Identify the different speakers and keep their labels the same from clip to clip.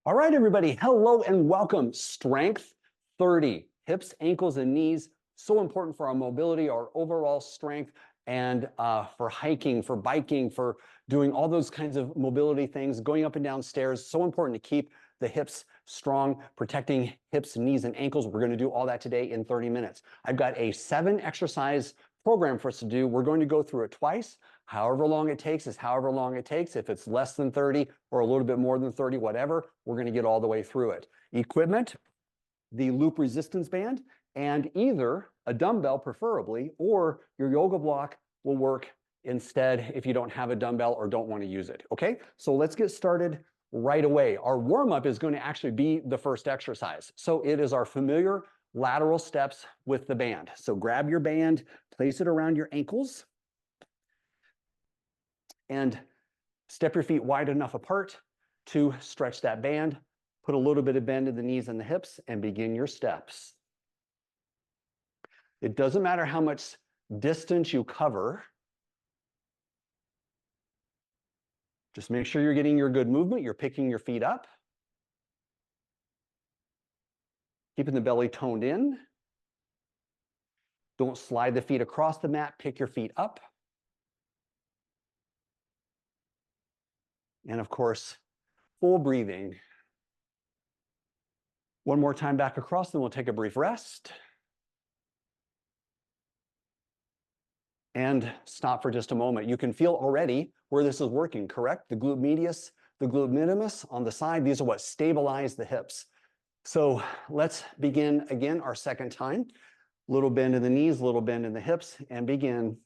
Speaker 1: All right, everybody. Hello and welcome. Strength 30, hips, ankles, and knees. So important for our mobility, our overall strength, and for hiking, for biking, for doing all those kinds of mobility things, going up and down stairs. So important to keep the hips strong, protecting hips, knees, and ankles. We're going to do all that today in 30 minutes. I've got a 7-exercise program for us to do. We're going to go through it twice. However long it takes is however long it takes. If it's less than 30 or a little bit more than 30, whatever, we're going to get all the way through it. Equipment, the loop resistance band, and either a dumbbell preferably, or your yoga block will work instead if you don't have a dumbbell or don't want to use it. Okay, so let's get started right away. Our warm-up is going to actually be the first exercise. So it is our familiar lateral steps with the band. So grab your band, place it around your ankles, and step your feet wide enough apart to stretch that band. Put a little bit of bend in the knees and the hips and begin your steps. It doesn't matter how much distance you cover. Just make sure you're getting your good movement. You're picking your feet up. Keeping the belly toned in. Don't slide the feet across the mat. Pick your feet up. And of course, full breathing. One more time back across, then we'll take a brief rest. And stop for just a moment. You can feel already where this is working, correct? The glute medius, the glute minimus on the side, these are what stabilize the hips. So let's begin again our second time. Little bend in the knees, little bend in the hips, and begin.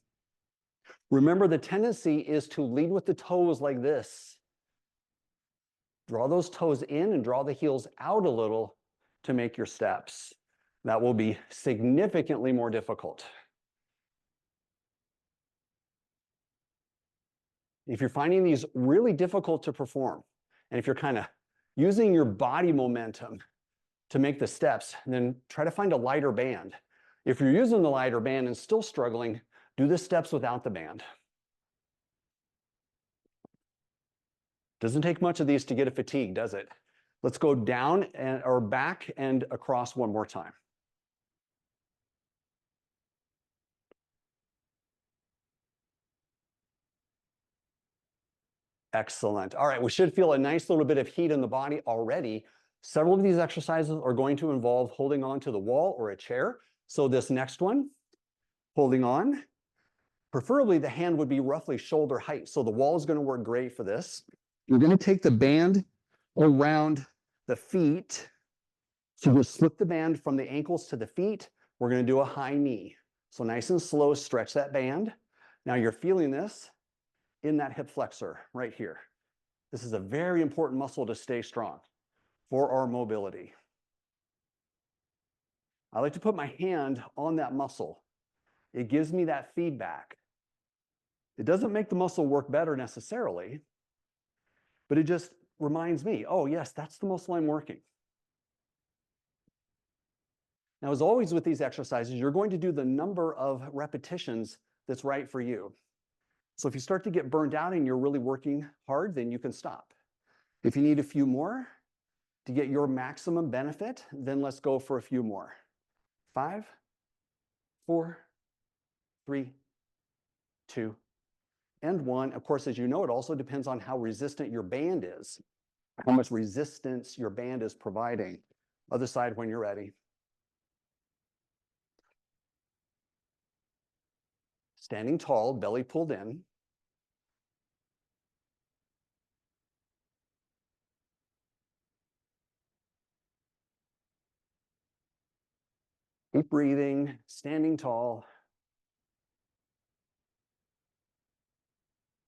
Speaker 1: Remember, the tendency is to lead with the toes like this. Draw those toes in and draw the heels out a little to make your steps. That will be significantly more difficult. If you're finding these really difficult to perform, and if you're kind of using your body momentum to make the steps, then try to find a lighter band. If you're using the lighter band and still struggling, do the steps without the band. Doesn't take much of these to get a fatigue, does it? Let's go down or back and across one more time. Excellent. All right, we should feel a nice little bit of heat in the body already. Several of these exercises are going to involve holding on to the wall or a chair. So this next one, holding on, preferably the hand would be roughly shoulder height. So the wall is going to work great for this. You're going to take the band around the feet. So we'll slip the band from the ankles to the feet. We're going to do a high knee. So nice and slow, stretch that band. Now you're feeling this in that hip flexor right here. This is a very important muscle to stay strong for our mobility. I like to put my hand on that muscle. It gives me that feedback. It doesn't make the muscle work better necessarily, but it just reminds me, oh yes, that's the muscle I'm working. Now, as always with these exercises, you're going to do the number of repetitions that's right for you. So if you start to get burned out and you're really working hard, then you can stop. If you need a few more to get your maximum benefit, then let's go for a few more. 5, 4, 3, 2, and 1. Of course, as you know, it also depends on how resistant your band is, how much resistance your band is providing. Other side when you're ready. Standing tall, belly pulled in. Keep breathing, standing tall.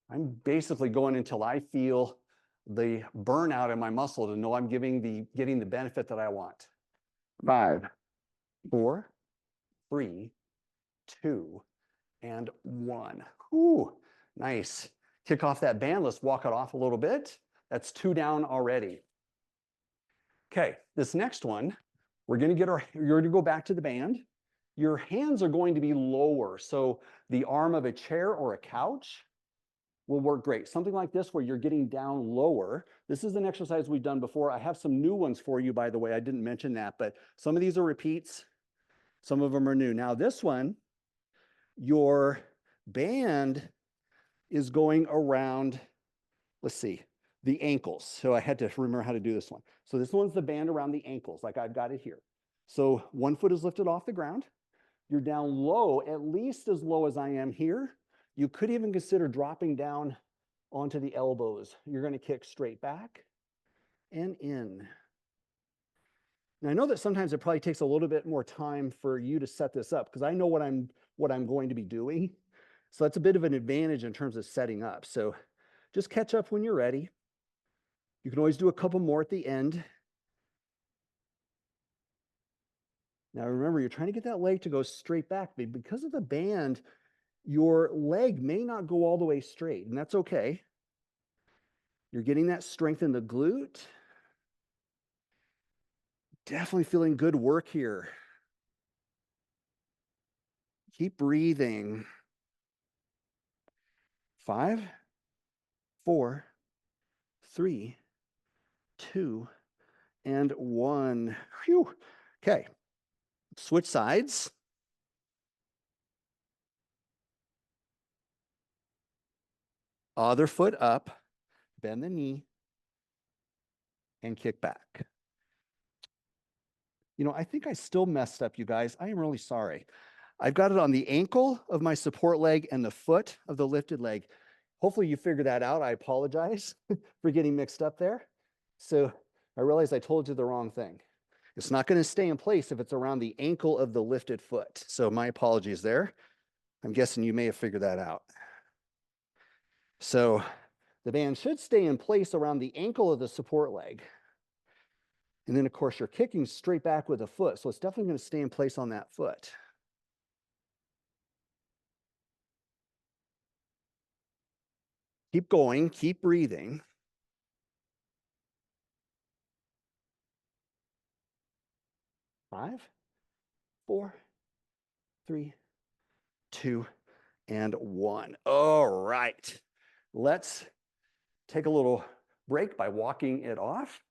Speaker 1: I'm basically going until I feel the burnout in my muscle to know I'm getting the benefit that I want. 5, 4, 3, 2, and 1. Whew, nice. Kick off that band. Let's walk it off a little bit. That's 2 down already. Okay, this next one, you're going to go back to the band. Your hands are going to be lower. So the arm of a chair or a couch will work great. Something like this where you're getting down lower. This is an exercise we've done before. I have some new ones for you, by the way. I didn't mention that, but some of these are repeats. Some of them are new. Now this one, your band is going around, let's see, the ankles. So I had to remember how to do this one. So this one's the band around the ankles, like I've got it here. So one foot is lifted off the ground. You're down low, at least as low as I am here. You could even consider dropping down onto the elbows. You're going to kick straight back and in. Now I know that sometimes it probably takes a little bit more time for you to set this up because I know what I'm going to be doing. So that's a bit of an advantage in terms of setting up. So just catch up when you're ready. You can always do a couple more at the end. Now remember, you're trying to get that leg to go straight back, but because of the band, your leg may not go all the way straight, and that's okay. You're getting that strength in the glute. Definitely feeling good work here. Keep breathing. 5, 4, 3, 2, and 1. Whew. Okay. Switch sides. Other foot up. Bend the knee. And kick back. You know, I think I still messed up, you guys. I am really sorry. I've got it on the ankle of my support leg and the foot of the lifted leg. Hopefully you figured that out. I apologize for getting mixed up there. So I realized I told you the wrong thing. It's not going to stay in place if it's around the ankle of the lifted foot. So my apologies there. I'm guessing you may have figured that out. So the band should stay in place around the ankle of the support leg. And then, of course, you're kicking straight back with a foot. So it's definitely going to stay in place on that foot. Keep going. Keep breathing. 5, 4, 3, 2, and 1. All right. Let's take a little break by walking it off.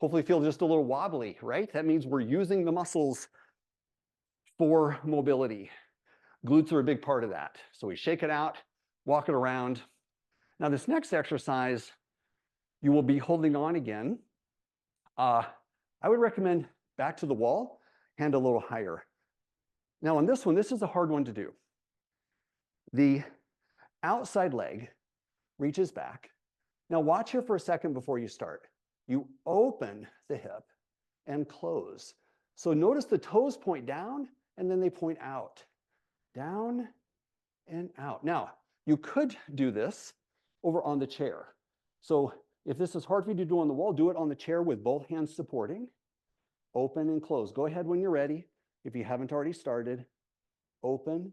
Speaker 1: Hopefully feel just a little wobbly, right? That means we're using the muscles for mobility. Glutes are a big part of that. So we shake it out, walk it around. Now this next exercise, you will be holding on again. I would recommend back to the wall, hand a little higher. Now on this one, this is a hard one to do. The outside leg reaches back. Now watch here for a second before you start. You open the hip and close. So notice the toes point down and then they point out. Down and out. Now, you could do this over on the chair. So if this is hard for you to do on the wall, do it on the chair with both hands supporting. Open and close. Go ahead when you're ready. If you haven't already started. Open,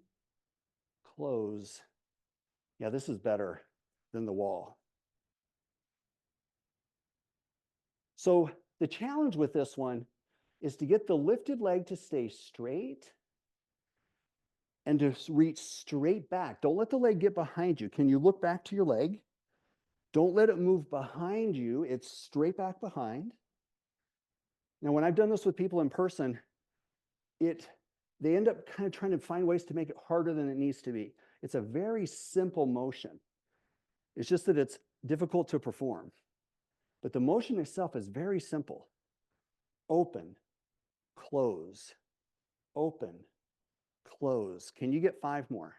Speaker 1: close. Yeah, this is better than the wall. So the challenge with this one is to get the lifted leg to stay straight and to reach straight back. Don't let the leg get behind you. Can you look back to your leg? Don't let it move behind you. It's straight back behind. Now, when I've done this with people in person, they end up kind of trying to find ways to make it harder than it needs to be. It's a very simple motion. It's just that it's difficult to perform. But the motion itself is very simple. Open, close, open, close. Can you get 5 more?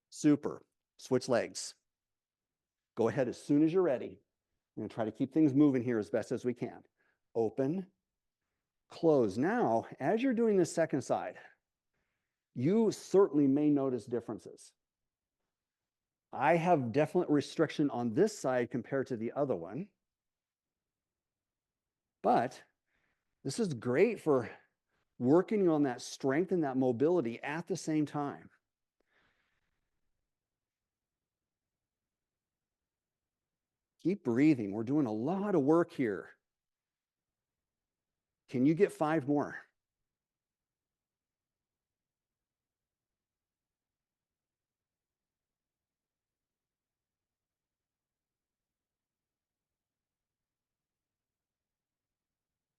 Speaker 1: Super. Switch legs. Go ahead as soon as you're ready. I'm going to try to keep things moving here as best as we can. Open, close. Now, as you're doing this second side, you certainly may notice differences. I have definite restriction on this side compared to the other one. But this is great for working on that strength and that mobility at the same time. Keep breathing. We're doing a lot of work here. Can you get 5 more?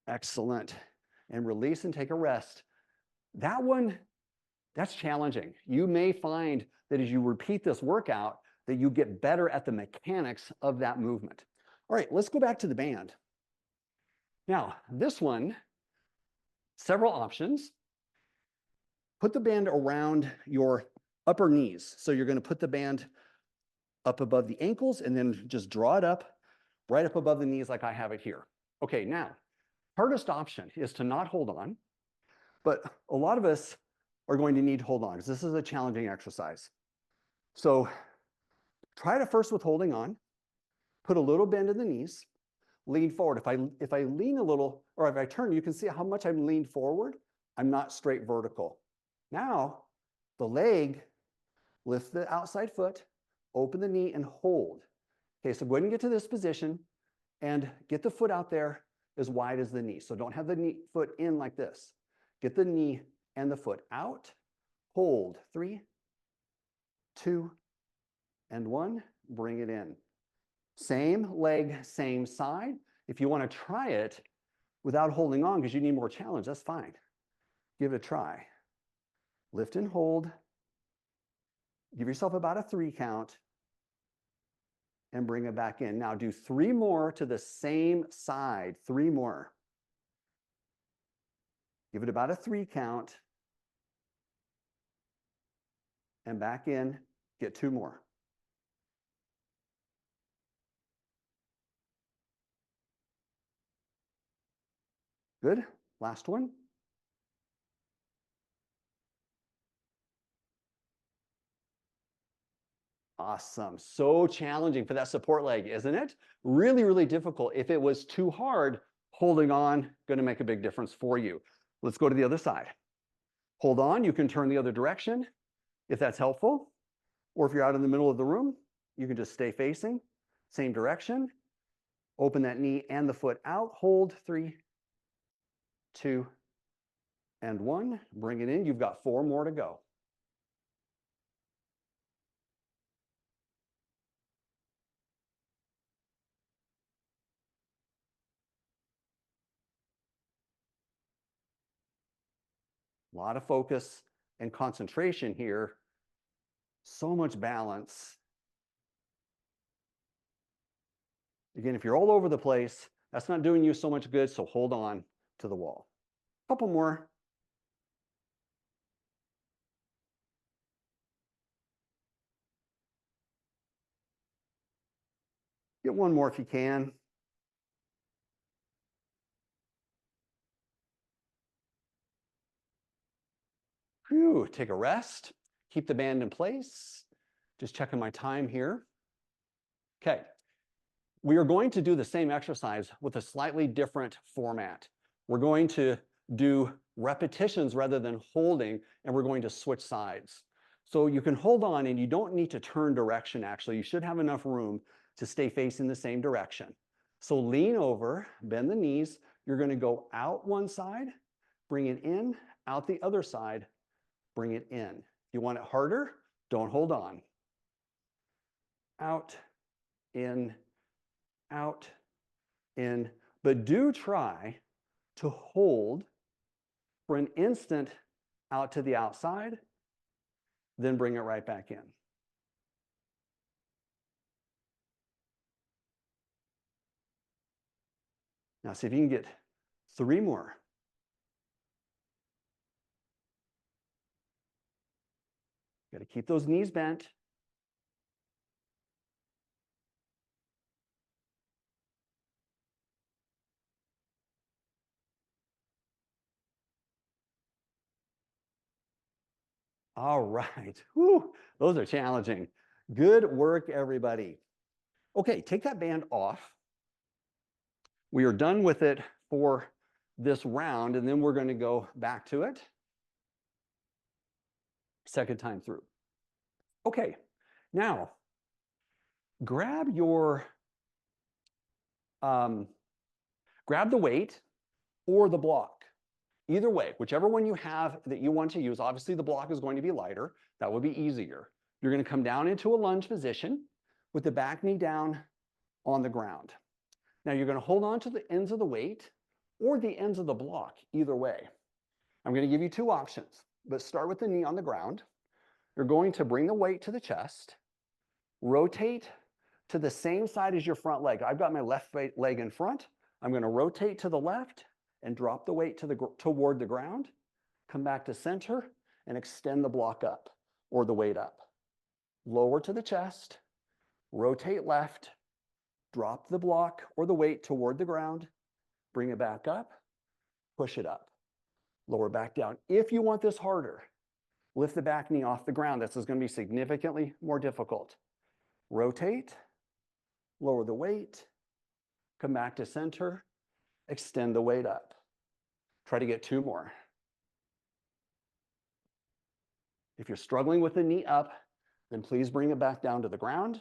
Speaker 1: Excellent. And release and take a rest. That one, that's challenging. You may find that as you repeat this workout, that you get better at the mechanics of that movement. All right, let's go back to the band. Now, this one, several options. Put the band around your upper knees. So you're going to put the band up above the ankles and then just draw it up right up above the knees like I have it here. Okay, now, hardest option is to not hold on, but a lot of us are going to need to hold on because this is a challenging exercise. So try it first with holding on, put a little bend in the knees, lean forward. If I lean a little, or if I turn, you can see how much I'm leaned forward. I'm not straight vertical. Now, the leg, lift the outside foot, open the knee and hold. Okay, so go ahead and get to this position and get the foot out there as wide as the knee. So don't have the knee foot in like this. Get the knee and the foot out. Hold. 3, 2, and 1. Bring it in. Same leg, same side. If you want to try it without holding on because you need more challenge, that's fine. Give it a try. Lift and hold. Give yourself about a 3 count and bring it back in. Now do 3 more to the same side. 3 more. Give it about a 3 count and back in. Get 2 more. Good. Last one. Awesome. So challenging for that support leg, isn't it? Really, really difficult. If it was too hard, holding on, going to make a big difference for you. Let's go to the other side. Hold on. You can turn the other direction if that's helpful. Or if you're out in the middle of the room, you can just stay facing, same direction. Open that knee and the foot out. Hold. 3, 2, and 1. Bring it in. You've got 4 more to go. A lot of focus and concentration here. So much balance. Again, if you're all over the place, that's not doing you so much good, so hold on to the wall. A couple more. Get 1 more if you can. Whew, take a rest. Keep the band in place. Just checking my time here. Okay. We are going to do the same exercise with a slightly different format. We're going to do repetitions rather than holding, and we're going to switch sides. So you can hold on and you don't need to turn direction, actually. You should have enough room to stay facing the same direction. So lean over, bend the knees. You're going to go out one side, bring it in, out the other side, bring it in. If you want it harder, don't hold on. Out, in, out, in. But do try to hold for an instant out to the outside, then bring it right back in. Now see if you can get 3 more. Got to keep those knees bent. All right. Whew, those are challenging. Good work, everybody. Okay, take that band off. We are done with it for this round, and then we're going to go back to it. Second time through. Okay, now grab your grab the weight or the block. Either way, whichever one you have that you want to use, obviously the block is going to be lighter. That would be easier. You're going to come down into a lunge position with the back knee down on the ground. Now you're going to hold on to the ends of the weight or the ends of the block, either way. I'm going to give you two options, but start with the knee on the ground. You're going to bring the weight to the chest, rotate to the same side as your front leg. I've got my left leg in front. I'm going to rotate to the left and drop the weight toward the ground, come back to center and extend the block up or the weight up. Lower to the chest, rotate left, drop the block or the weight toward the ground, bring it back up, push it up, lower back down. If you want this harder, lift the back knee off the ground. This is going to be significantly more difficult. Rotate, lower the weight, come back to center, extend the weight up. Try to get two more. If you're struggling with the knee up, then please bring it back down to the ground.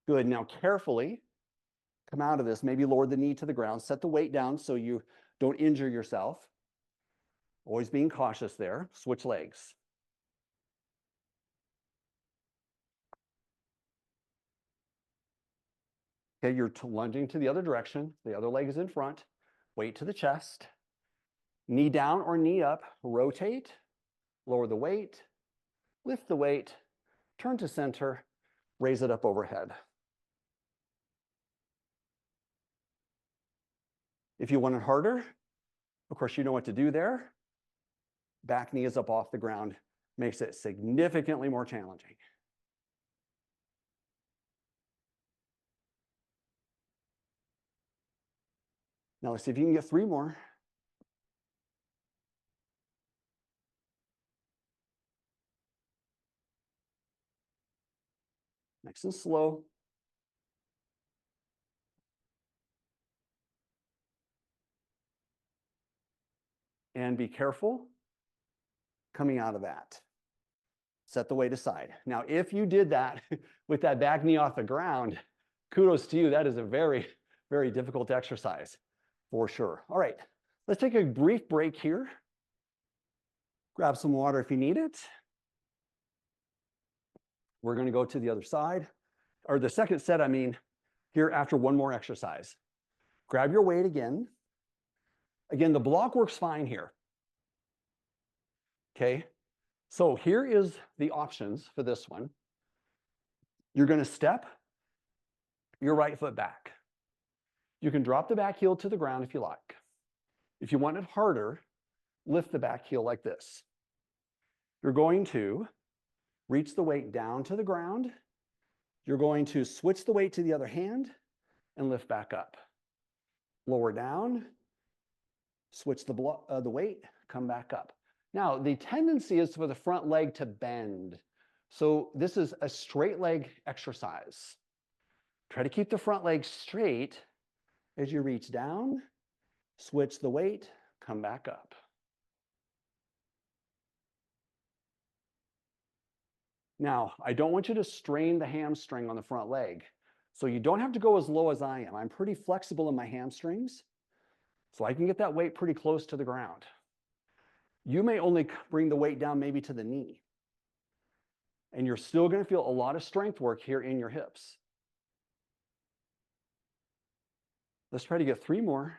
Speaker 1: Good. Now carefully come out of this. Maybe lower the knee to the ground. Set the weight down so you don't injure yourself. Always being cautious there. Switch legs. Okay, you're lunging to the other direction. The other leg is in front. Weight to the chest. Knee down or knee up. Rotate. Lower the weight. Lift the weight. Turn to center. Raise it up overhead. If you want it harder, of course, you know what to do there. Back knee is up off the ground. Makes it significantly more challenging. Now let's see if you can get three more. Nice and slow. And be careful coming out of that. Set the weight aside. Now, if you did that with that back knee off the ground, kudos to you. That is a very, very difficult exercise for sure. All right, let's take a brief break here. Grab some water if you need it. We're going to go to the other side, or the second set, I mean, here after one more exercise. Grab your weight again. Again, the block works fine here. Okay, so here is the options for this one. You're going to step your right foot back. You can drop the back heel to the ground if you like. If you want it harder, lift the back heel like this. You're going to reach the weight down to the ground. You're going to switch the weight to the other hand and lift back up. Lower down, switch the weight, come back up. Now, the tendency is for the front leg to bend. So this is a straight leg exercise. Try to keep the front leg straight as you reach down, switch the weight, come back up. Now, I don't want you to strain the hamstring on the front leg. So you don't have to go as low as I am. I'm pretty flexible in my hamstrings, so I can get that weight pretty close to the ground. You may only bring the weight down maybe to the knee. And you're still going to feel a lot of strength work here in your hips. Let's try to get three more.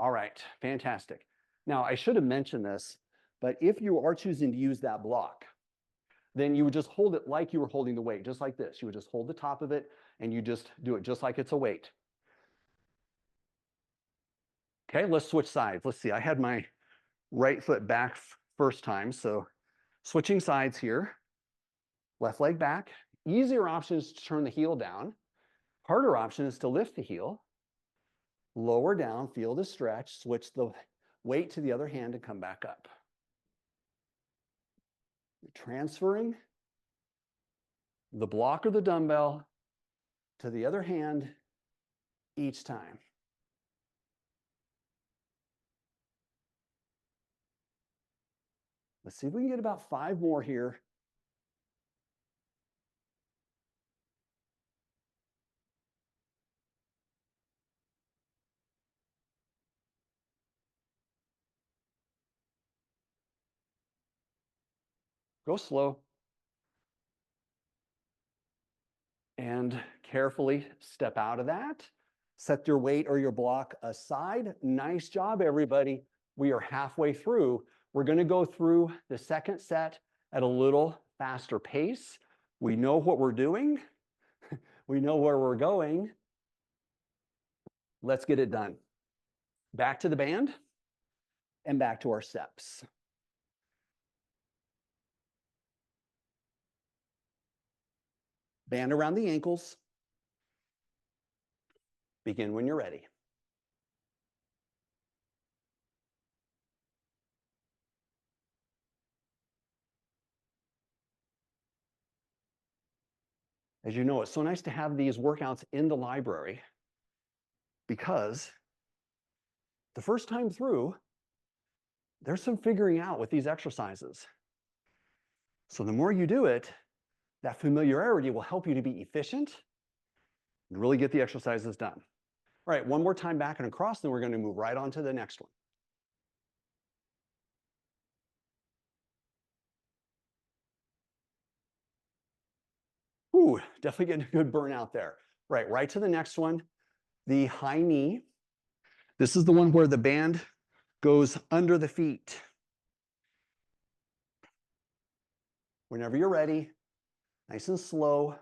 Speaker 1: All right, fantastic. Now, I should have mentioned this, but if you are choosing to use that block, then you would just hold it like you were holding the weight, just like this. You would just hold the top of it, and you just do it just like it's a weight. Okay, let's switch sides. Let's see, I had my right foot back first time, so switching sides here. Left leg back. Easier option is to turn the heel down. Harder option is to lift the heel. Lower down, feel the stretch, switch the weight to the other hand and come back up. You're transferring the block or the dumbbell to the other hand each time. Let's see if we can get about 5 more here. Go slow. And carefully step out of that. Set your weight or your block aside. Nice job, everybody. We are halfway through. We're going to go through the second set at a little faster pace. We know what we're doing. We know where we're going. Let's get it done. Back to the band and back to our steps. Band around the ankles. Begin when you're ready. As you know, it's so nice to have these workouts in the library because the first time through, there's some figuring out with these exercises. So the more you do it, that familiarity will help you to be efficient and really get the exercises done. All right, one more time back and across, then we're going to move right on to the next one. Ooh, definitely getting a good burnout there. Right to the next one, the high knee. This is the one where the band goes under the feet. Whenever you're ready, nice and slow,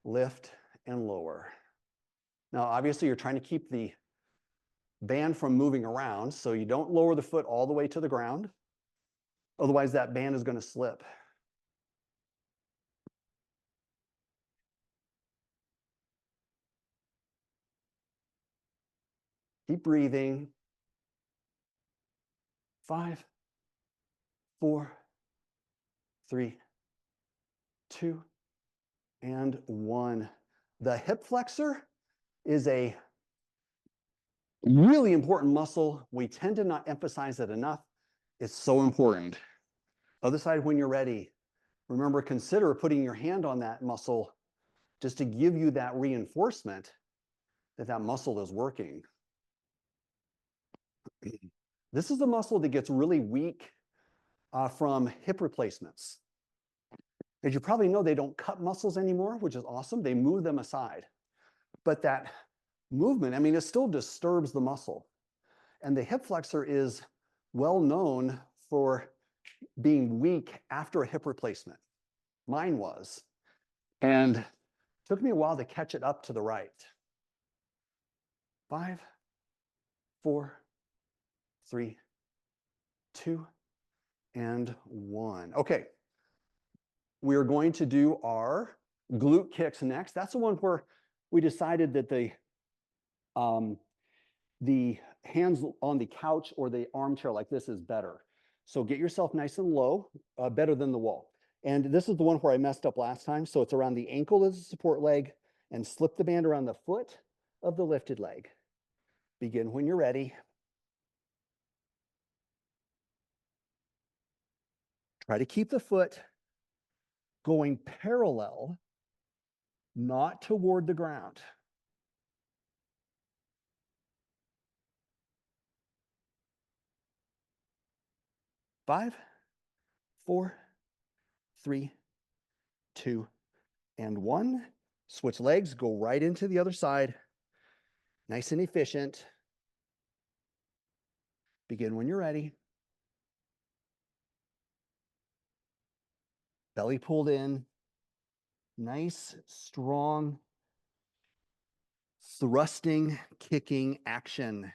Speaker 1: lift and lower. Now, obviously, you're trying to keep the band from moving around, so you don't lower the foot all the way to the ground. Otherwise, that band is going to slip. Keep breathing. 5, 4, 3, 2, and 1. The hip flexor is a really important muscle. We tend to not emphasize it enough. It's so important. Other side when you're ready. Remember, consider putting your hand on that muscle just to give you that reinforcement that that muscle is working. This is the muscle that gets really weak from hip replacements. As you probably know, they don't cut muscles anymore, which is awesome. They move them aside. But that movement, I mean, it still disturbs the muscle. And the hip flexor is well known for being weak after a hip replacement. Mine was. And it took me a while to catch it up to the right. 5, 4, 3, 2, and 1. Okay. We are going to do our glute kicks next. That's the one where we decided that the hands on the couch or the armchair like this is better. So get yourself nice and low, better than the wall. And this is the one where I messed up last time. So it's around the ankle as a support leg and slip the band around the foot of the lifted leg. Begin when you're ready. Try to keep the foot going parallel, not toward the ground. Five, 4, 3, 2, and 1. Switch legs, go right into the other side. Nice and efficient. Begin when you're ready. Belly pulled in. Nice, strong, thrusting, kicking action.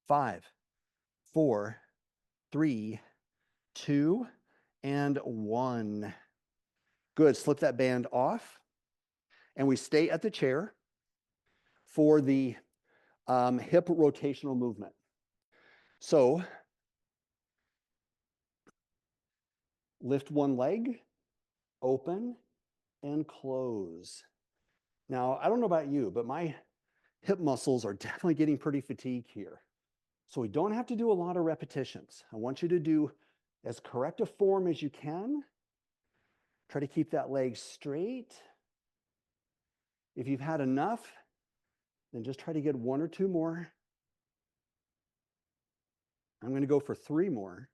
Speaker 1: 5, 4, 3, 2, and 1. Good. Slip that band off. And we stay at the chair for the hip rotational movement. So lift one leg, open, and close. Now, I don't know about you, but my hip muscles are definitely getting pretty fatigued here. So we don't have to do a lot of repetitions. I want you to do as correct a form as you can. Try to keep that leg straight. If you've had enough, then just try to get 1 or 2 more. I'm going to go for 3 more.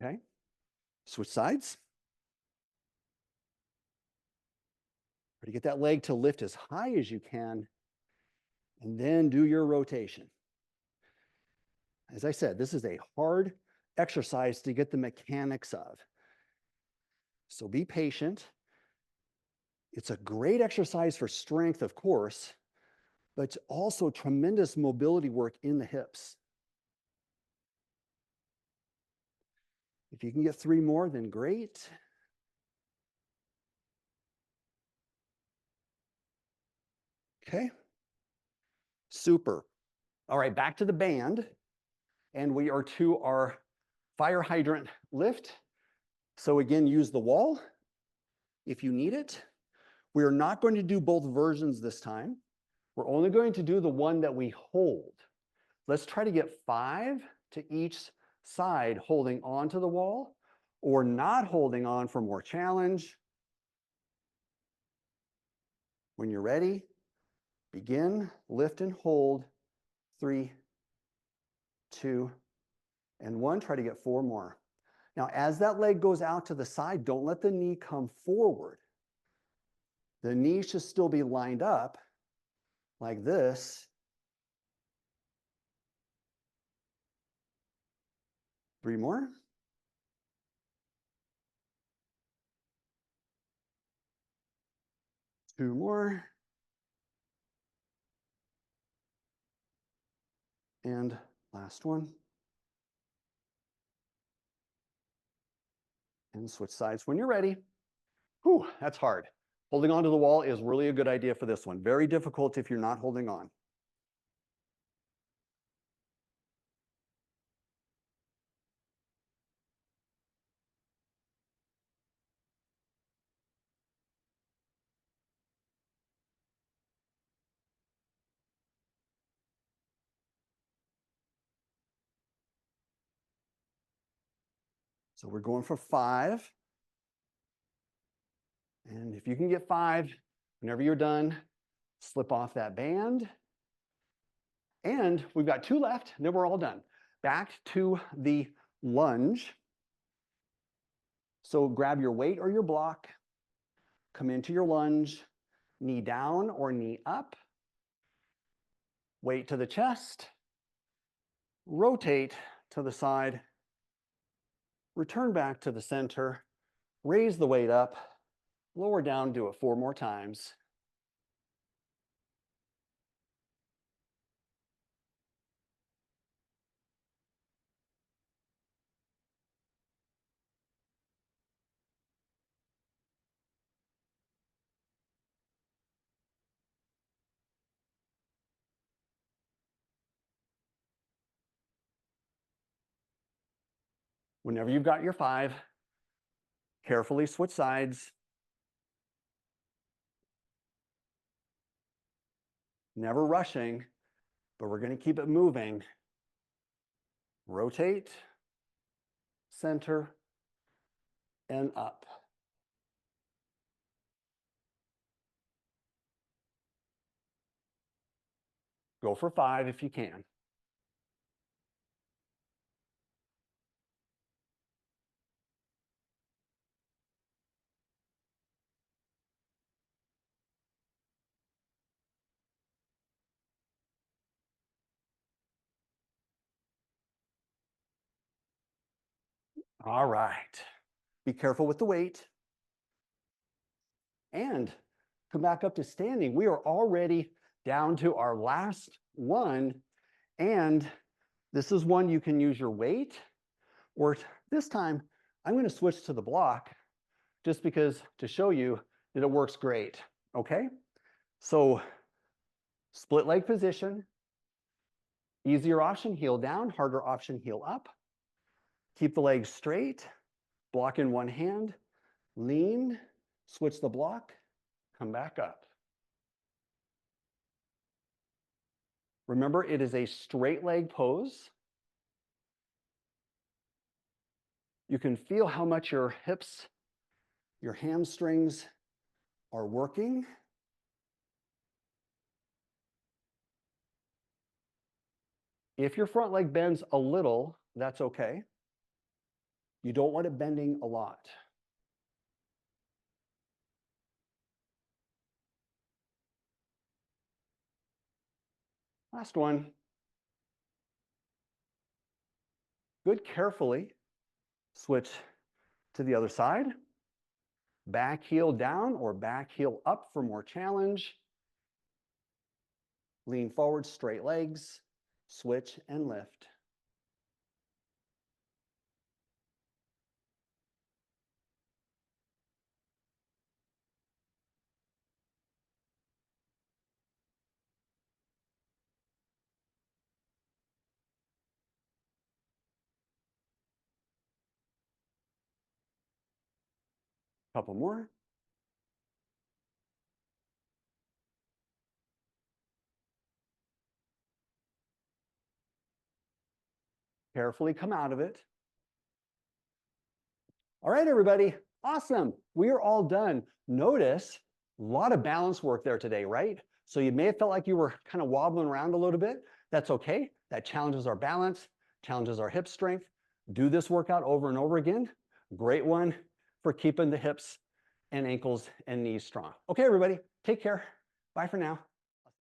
Speaker 1: Okay. Switch sides. Try to get that leg to lift as high as you can, and then do your rotation. As I said, this is a hard exercise to get the mechanics of. So be patient. It's a great exercise for strength, of course, but it's also tremendous mobility work in the hips. If you can get 3 more, then great. Okay. Super. All right, back to the band. And we are to our fire hydrant lift. So again, use the wall if you need it. We are not going to do both versions this time. We're only going to do the one that we hold. Let's try to get 5 to each side holding onto the wall or not holding on for more challenge. When you're ready, begin, lift and hold. 3, 2, and 1. Try to get 4 more. Now, as that leg goes out to the side, don't let the knee come forward. The knee should still be lined up like this. 3 more. 2 more. And last one. And switch sides when you're ready. Whew, that's hard. Holding onto the wall is really a good idea for this one. Very difficult if you're not holding on. So we're going for 5. And if you can get 5, whenever you're done, slip off that band. And we've got 2 left, and then we're all done. Back to the lunge. So grab your weight or your block, come into your lunge, knee down or knee up, weight to the chest, rotate to the side, return back to the center, raise the weight up, lower down, do it 4 more times. Whenever you've got your 5, carefully switch sides. Never rushing, but we're going to keep it moving. Rotate, center, and up. Go for 5 if you can. All right. Be careful with the weight. And come back up to standing. We are already down to our last one. And this is one you can use your weight, or this time I'm going to switch to the block just because to show you that it works great. Okay? So split leg position. Easier option, heel down. Harder option, heel up. Keep the legs straight. Block in one hand. Lean. Switch the block. Come back up. Remember, it is a straight leg pose. You can feel how much your hips, your hamstrings are working. If your front leg bends a little, that's okay. You don't want it bending a lot. Last one. Good, carefully switch to the other side. Back heel down or back heel up for more challenge. Lean forward, straight legs, switch and lift. Couple more. Carefully come out of it. All right, everybody. Awesome. We are all done. Notice a lot of balance work there today, right? So you may have felt like you were kind of wobbling around a little bit. That's okay. That challenges our balance, challenges our hip strength. Do this workout over and over again. Great one for keeping the hips and ankles and knees strong. Okay, everybody. Take care. Bye for now.